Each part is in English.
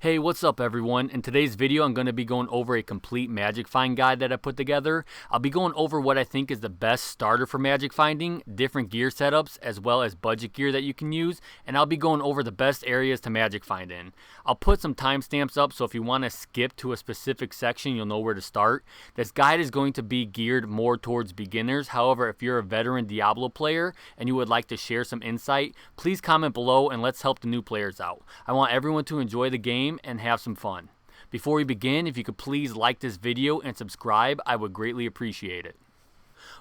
Hey, what's up everyone? In today's video, I'm going to be going over a complete magic find guide that I put together. I'll be going over what I think is the best starter for magic finding, different gear setups, as well as budget gear that you can use, and I'll be going over the best areas to magic find in. I'll put some timestamps up so if you want to skip to a specific section, you'll know where to start. This guide is going to be geared more towards beginners. However, if you're a veteran Diablo player and you would like to share some insight, please comment below and let's help the new players out. I want everyone to enjoy the game and have some fun. Before we begin, if you could please like this video and subscribe, I would greatly appreciate it.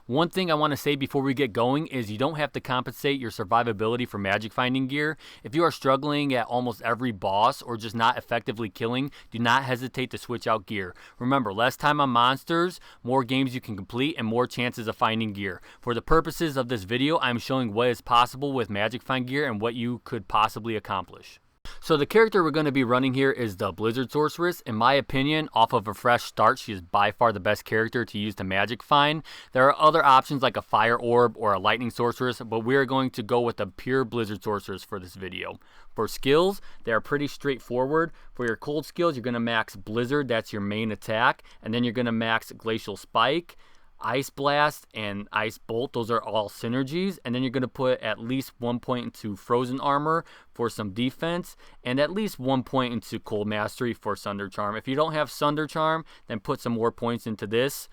One thing I want to say before we get going is you don't have to compensate your survivability for magic finding gear. If you are struggling at almost every boss or just not effectively killing, do not hesitate to switch out gear. Remember, less time on monsters, more games you can complete, and more chances of finding gear. For the purposes of this video, I'm showing what is possible with magic find gear and what you could possibly accomplish. So the character we're going to be running here is the Blizzard Sorceress. In my opinion, off of a fresh start, she is by far the best character to use to magic find. There are other options like a Fire Orb or a Lightning Sorceress, but we are going to go with a pure Blizzard Sorceress for this video. For skills, they are pretty straightforward. For your cold skills, you're going to max Blizzard, that's your main attack, and then you're going to max Glacial Spike, Ice Blast, and Ice Bolt. Those are all synergies. And then you're going to put at least 1 point into Frozen Armor for some defense, and at least 1 point into Cold Mastery for Sunder Charm. If you don't have Sunder Charm, then put some more points into this.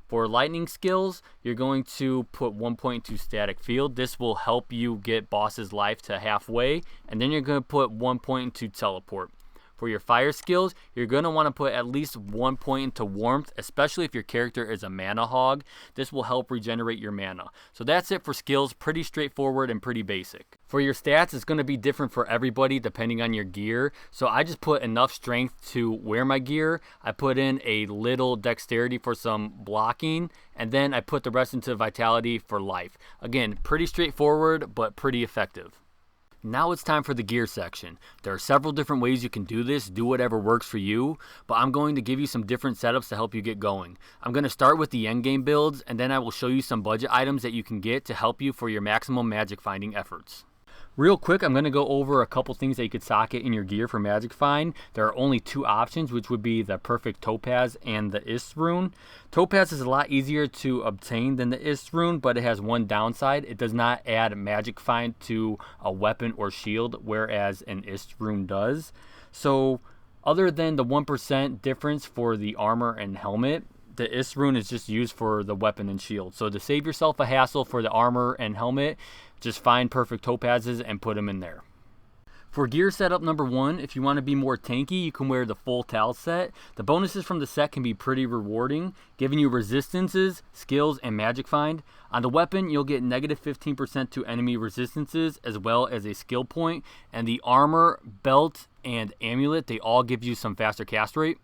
For lightning skills, you're going to put 1 point into Static Field. This will help you get boss's life to halfway. And then you're going to put 1 point into Teleport. For your fire skills, you're going to want to put at least 1 point into Warmth, especially if your character is a mana hog. This will help regenerate your mana. So that's it for skills, pretty straightforward and pretty basic. For your stats, it's going to be different for everybody depending on your gear. So I just put enough strength to wear my gear. I put in a little dexterity for some blocking, and then I put the rest into vitality for life. Again, pretty straightforward, but pretty effective. Now it's time for the gear section. There are several different ways you can do this, do whatever works for you, but I'm going to give you some different setups to help you get going. I'm going to start with the endgame builds, and then I will show you some budget items that you can get to help you for your maximum magic finding efforts. Real quick, I'm going to go over a couple things that you could socket in your gear for magic find. There are only two options, which would be the Perfect Topaz and the Ist Rune. Topaz is a lot easier to obtain than the Ist Rune, but it has one downside. It does not add magic find to a weapon or shield, whereas an Ist Rune does. So other than the 1% difference for the armor and helmet, the Ist Rune is just used for the weapon and shield. So to save yourself a hassle for the armor and helmet, just find Perfect Topazes and put them in there. For gear setup number 1, if you want to be more tanky, you can wear the full Tal set. The bonuses from the set can be pretty rewarding, giving you resistances, skills, and magic find. On the weapon, you'll get negative 15% to enemy resistances, as well as a skill point. And the armor, belt, and amulet, they all give you some faster cast rate.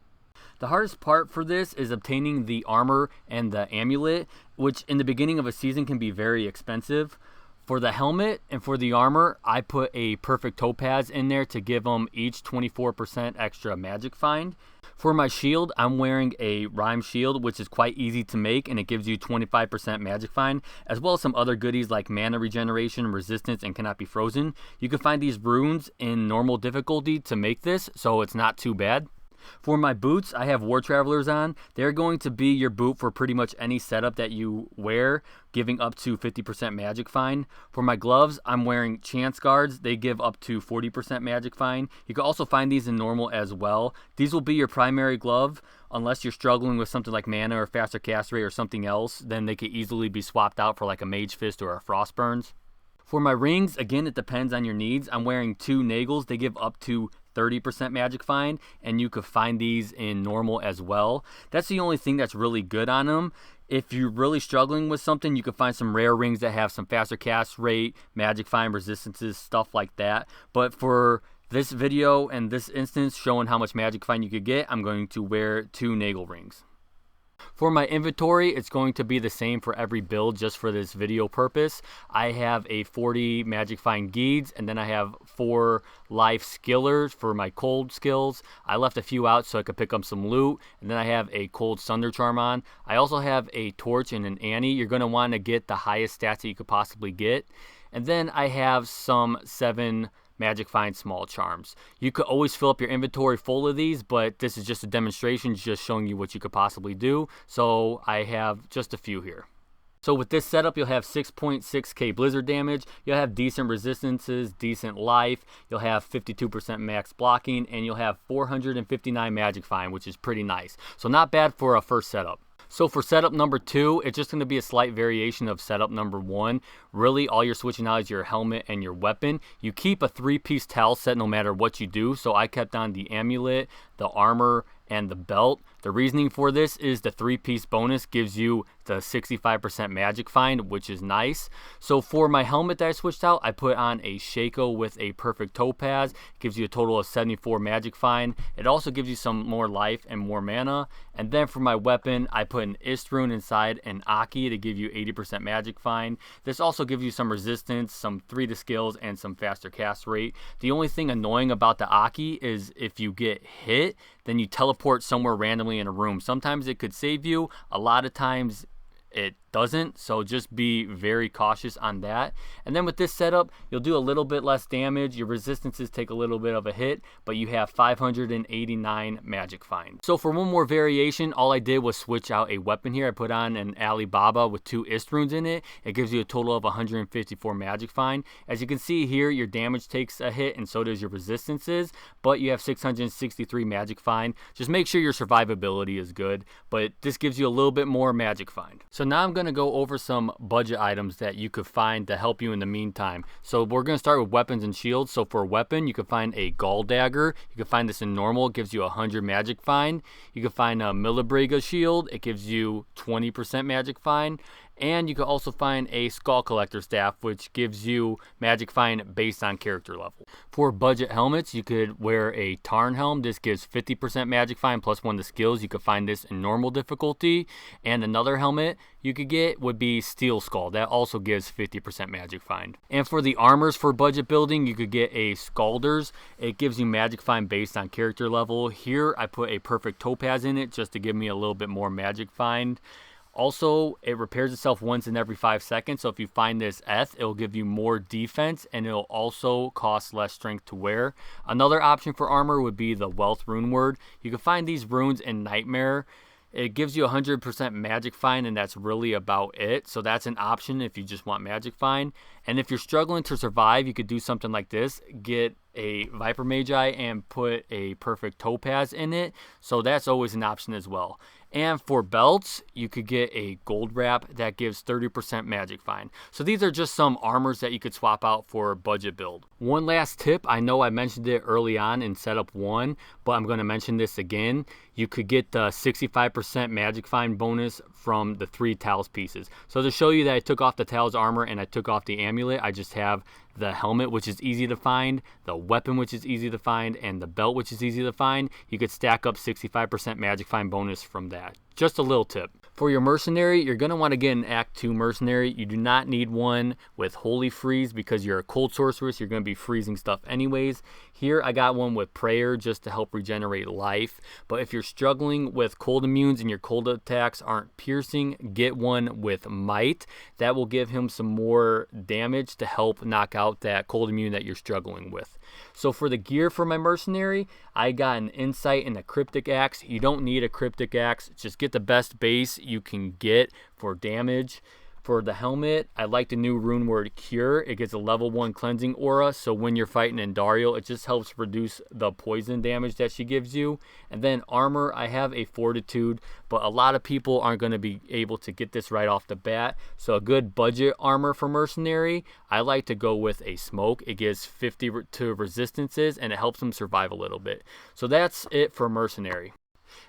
The hardest part for this is obtaining the armor and the amulet, which in the beginning of a season can be very expensive. For the helmet and for the armor, I put a Perfect Topaz in there to give them each 24% extra magic find. For my shield, I'm wearing a Rhyme Shield, which is quite easy to make, and it gives you 25% magic find, as well as some other goodies like mana regeneration, resistance, and cannot be frozen. You can find these runes in normal difficulty to make this, so it's not too bad. For my boots, I have War Travelers on. They're going to be your boot for pretty much any setup that you wear, giving up to 50% magic find. For my gloves, I'm wearing Chance Guards. They give up to 40% magic find. You can also find these in normal as well. These will be your primary glove. Unless you're struggling with something like mana or faster cast rate or something else, then they could easily be swapped out for like a Mage Fist or a Frostburns. For my rings, again, it depends on your needs. I'm wearing 2 Nagels. They give up to 30% magic find, and you could find these in normal as well. That's the only thing that's really good on them. If you're really struggling with something, you can find some rare rings that have some faster cast rate, magic find, resistances, stuff like that. But for this video and this instance showing how much magic find you could get, I'm going to wear 2 Nagel rings. For my inventory, it's going to be the same for every build just for this video purpose. I have a 40 magic find Geeds, and then I have 4 life skillers for my cold skills. I left a few out so I could pick up some loot, and then I have a cold Sunder Charm on. I also have a torch and an Annie. You're going to want to get the highest stats that you could possibly get. And then I have some 7 magic find small charms. You could always fill up your inventory full of these, but this is just a demonstration, just showing you what you could possibly do. So I have just a few here. So with this setup, you'll have 6.6k blizzard damage, you'll have decent resistances, decent life, you'll have 52% max blocking, and you'll have 459 magic find, which is pretty nice. So not bad for a first setup. So for setup number 2, it's just going to be a slight variation of setup number 1. Really, all you're switching out is your helmet and your weapon. You keep a 3-piece towel set no matter what you do. So I kept on the amulet, the armor, and the belt. The reasoning for this is the 3-piece bonus gives you the 65% magic find, which is nice. So for my helmet that I switched out, I put on a Shaco with a perfect topaz. It gives you a total of 74 magic find. It also gives you some more life and more mana. And then for my weapon, I put an Ist rune inside an Aki to give you 80% magic find. This also gives you some resistance, some 3 to skills, and some faster cast rate. The only thing annoying about the Aki is if you get hit, then you teleport somewhere randomly in a room. Sometimes it could save you. A lot of times it doesn't, so just be very cautious on that. And then with this setup, you'll do a little bit less damage. Your resistances take a little bit of a hit, but you have 589 magic find. So for one more variation, all I did was switch out a weapon here. I put on an Alibaba with 2 Ist runes in it. It gives you a total of 154 magic find. As you can see here, your damage takes a hit and so does your resistances, but you have 663 magic find. Just make sure your survivability is good, but this gives you a little bit more magic find. So now I'm going to go over some budget items that you could find to help you in the meantime. So we're going to start with weapons and shields. So for a weapon, you can find a Gall Dagger. You can find this in normal. It gives you 100 magic find. You can find a Milibriga shield. It gives you 20% magic find. And you can also find a Skull Collector staff, which gives you magic find based on character level. For budget helmets, you could wear a Tarn helm. This gives 50% magic find plus 1 to skills. You could find this in normal difficulty. And another helmet you could get would be Steel Skull. That also gives 50% magic find. And for the armors for budget building, you could get a Scalders. It gives you magic find based on character level. Here I put a perfect topaz in it just to give me a little bit more magic find. Also, it repairs itself once in every 5 seconds, so if you find this Eth, it'll give you more defense, and it'll also cost less strength to wear. Another option for armor would be the Wealth Rune Word. You can find these runes in Nightmare. It gives you 100% magic find, and that's really about it. So that's an option if you just want magic find. And if you're struggling to survive, you could do something like this. Get a Viper Magi and put a perfect topaz in it. So that's always an option as well. And for belts, you could get a gold wrap that gives 30% magic find. So these are just some armors that you could swap out for a budget build. One last tip, I know I mentioned it early on in setup 1, but I'm going to mention this again. You could get the 65% magic find bonus from the 3 Tails pieces. So to show you that I took off the Tails armor and I took off the amulet, I just have the helmet, which is easy to find, the weapon, which is easy to find, and the belt, which is easy to find. You could stack up 65% magic find bonus from that. Just a little tip. For your mercenary, you're going to want to get an Act 2 mercenary. You do not need one with Holy Freeze because you're a cold sorceress. You're going to be freezing stuff anyways. Here I got one with Prayer just to help regenerate life. But if you're struggling with cold immunes and your cold attacks aren't piercing, get one with Might. That will give him some more damage to help knock out that cold immune that you're struggling with. So for the gear for my mercenary, I got an Insight and a Cryptic Axe. You don't need a Cryptic Axe. Just get the best base you can get for damage. For the helmet, I like the new rune word Cure. It gets a level 1 cleansing aura, so when you're fighting Andariel, it just helps reduce the poison damage that she gives you. And then armor, I have a Fortitude, but a lot of people aren't going to be able to get this right off the bat. So a good budget armor for mercenary, I like to go with a Smoke. It gives 50 to resistances, and it helps them survive a little bit. So that's it for mercenary.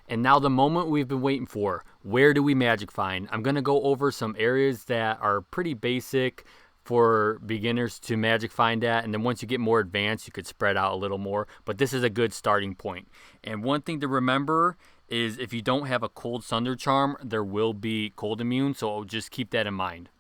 And now the moment we've been waiting for. Where do we magic find? I'm going to go over some areas that are pretty basic for beginners to magic find at, and then once you get more advanced, you could spread out a little more, but this is a good starting point. And one thing to remember is if you don't have a Cold Sunder charm, there will be cold immune, so just keep that in mind.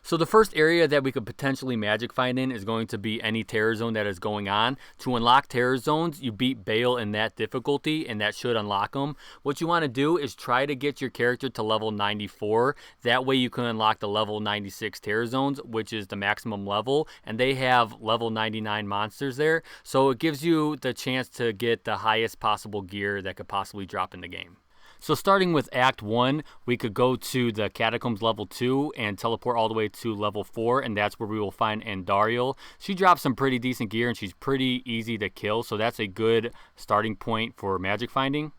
So the first area that we could potentially magic find in is going to be any terror zone that is going on. To unlock terror zones, you beat Bale in that difficulty, and that should unlock them. What you want to do is try to get your character to level 94. That way you can unlock the level 96 terror zones, which is the maximum level, and they have level 99 monsters there. So it gives you the chance to get the highest possible gear that could possibly drop in the game. So starting with Act 1, we could go to the Catacombs level 2 and teleport all the way to level 4, and that's where we will find Andariel. She drops some pretty decent gear, and she's pretty easy to kill, so that's a good starting point for magic finding.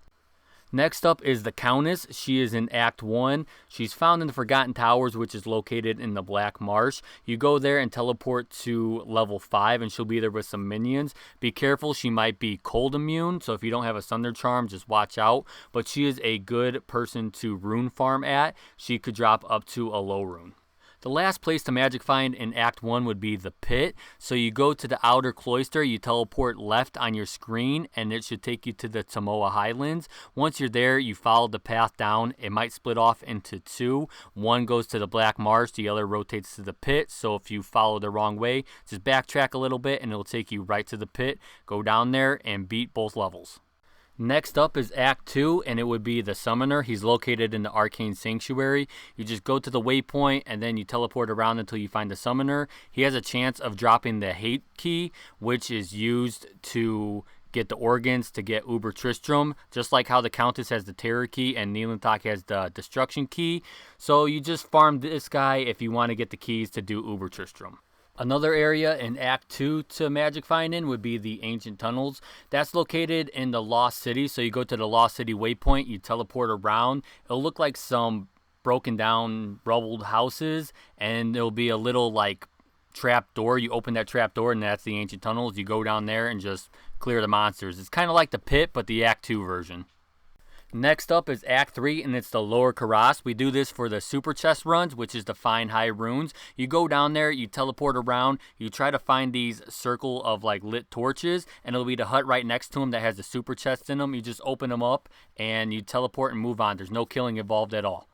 Next up is the Countess. She is in Act 1. She's found in the Forgotten Towers, which is located in the Black Marsh. You go there and teleport to level 5, and she'll be there with some minions. Be careful, she might be cold immune, so if you don't have a Thunder Charm, just watch out. But she is a good person to rune farm at. She could drop up to a low rune. The last place to magic find in Act 1 would be the Pit. So you go to the outer cloister, you teleport left on your screen, and it should take you to the Tomoa Highlands. Once you're there, you follow the path down. It might split off into two. One goes to the Black Marsh, the other rotates to the Pit. So if you follow the wrong way, just backtrack a little bit and it'll take you right to the Pit. Go down there and beat both levels. Next up is Act 2, and it would be the Summoner. He's located in the Arcane Sanctuary. You just go to the waypoint, and then you teleport around until you find the Summoner. He has a chance of dropping the Hate Key, which is used to get the organs to get Uber Tristram, just like how the Countess has the Terror Key and Nielanthok has the Destruction Key. So you just farm this guy if you want to get the keys to do Uber Tristram. Another area in Act 2 to magic find in would be the Ancient Tunnels. That's located in the Lost City. So you go to the Lost City waypoint, you teleport around. It'll look like some broken down, rubbled houses, and there'll be a little like trap door. You open that trap door, and that's the Ancient Tunnels. You go down there and just clear the monsters. It's kind of like the Pit, but the Act 2 version. Next up is Act 3, and it's the Lower Karas. We do this for the super chest runs, which is to find high runes. You go down there, you teleport around, you try to find these circle of like lit torches, and it'll be the hut right next to them that has the super chest in them. You just open them up, and you teleport and move on. There's no killing involved at all.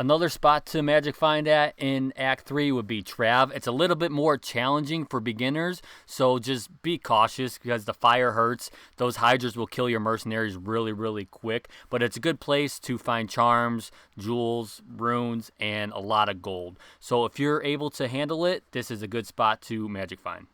Another spot to magic find at in Act 3 would be Trav. It's a little bit more challenging for beginners, so just be cautious because the fire hurts. Those hydras will kill your mercenaries really, really quick, but it's a good place to find charms, jewels, runes, and a lot of gold. So if you're able to handle it, this is a good spot to magic find.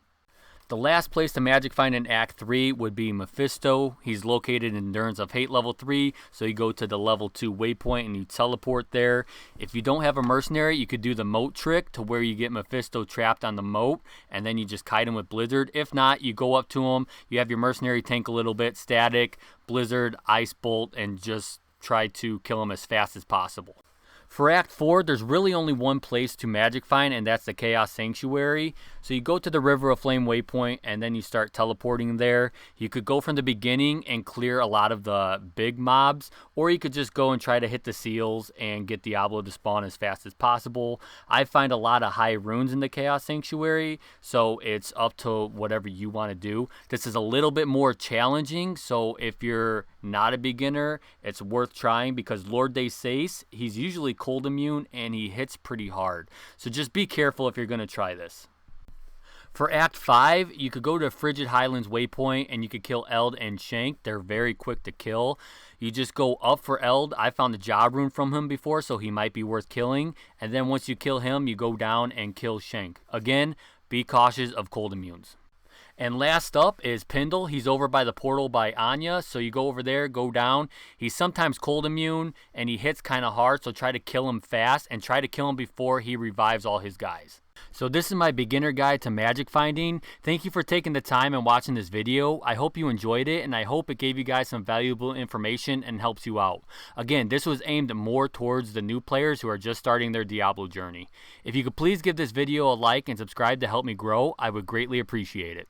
The last place to magic find in Act 3 would be Mephisto. He's located in Endurance of Hate level 3, so you go to the level 2 waypoint and you teleport there. If you don't have a mercenary, you could do the moat trick to where you get Mephisto trapped on the moat, and then you just kite him with Blizzard. If not, you go up to him, you have your mercenary tank a little bit, static, Blizzard, Ice Bolt, and just try to kill him as fast as possible. For Act 4, there's really only one place to magic find, and that's the Chaos Sanctuary. So you go to the River of Flame waypoint, and then you start teleporting there. You could go from the beginning and clear a lot of the big mobs, or you could just go and try to hit the seals and get Diablo to spawn as fast as possible. I find a lot of high runes in the Chaos Sanctuary, so it's up to whatever you want to do. This is a little bit more challenging, so if you're not a beginner, it's worth trying because Lord Desace, he's usually cold immune and he hits pretty hard. So just be careful if you're going to try this. For Act 5, you could go to Frigid Highlands waypoint and you could kill Eld and Shank. They're very quick to kill. You just go up for Eld. I found a job rune from him before, so he might be worth killing. And then once you kill him, you go down and kill Shank. Again, be cautious of cold immunes. And last up is Pindle. He's over by the portal by Anya. So you go over there, go down. He's sometimes cold immune and he hits kind of hard. So try to kill him fast and try to kill him before he revives all his guys. So this is my beginner guide to magic finding. Thank you for taking the time and watching this video. I hope you enjoyed it and I hope it gave you guys some valuable information and helps you out. Again, this was aimed more towards the new players who are just starting their Diablo journey. If you could please give this video a like and subscribe to help me grow, I would greatly appreciate it.